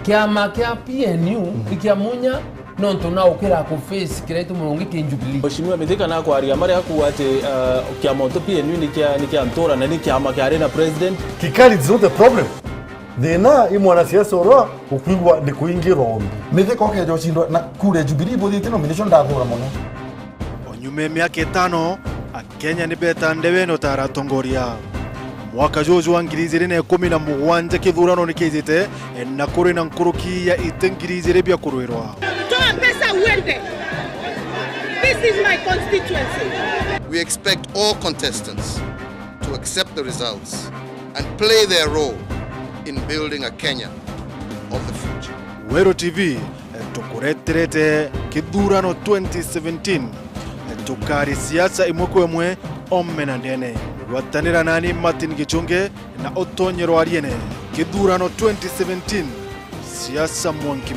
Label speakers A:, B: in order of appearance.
A: kiama kia PNU ikiamunya nonto na ukira ku face kiretu mulungi kinjubilee
B: Mheshimiwa Mithika na kwa aria mari akuate kiama to PNU ni kia ntora na ni kiama kia arena president
C: kikali is not the problem thina imwana siasa oro ukwigwa ni kuingira ombi
D: Mithika okejo cindo na kure Jubilee bothite nomination ndathura muno
E: onyume miaka 5 akenya ni beta ndewe no taratongoria mwaka jojo wa 2017 kithurano ni kizite na kuri na nkuruki ya itengirize bya kurwirwa
F: toa pesa uende. This is my constituency.
G: We expect all contestants to accept the results and play their role in building a Kenya of the future.
E: Wero TV tukureterete kithurano 2017 tukari siasa imwekwe mwe omena ndene watanira nani Martin Gichunge na Otonyero Ariene kithurano 2017 siasa mwanki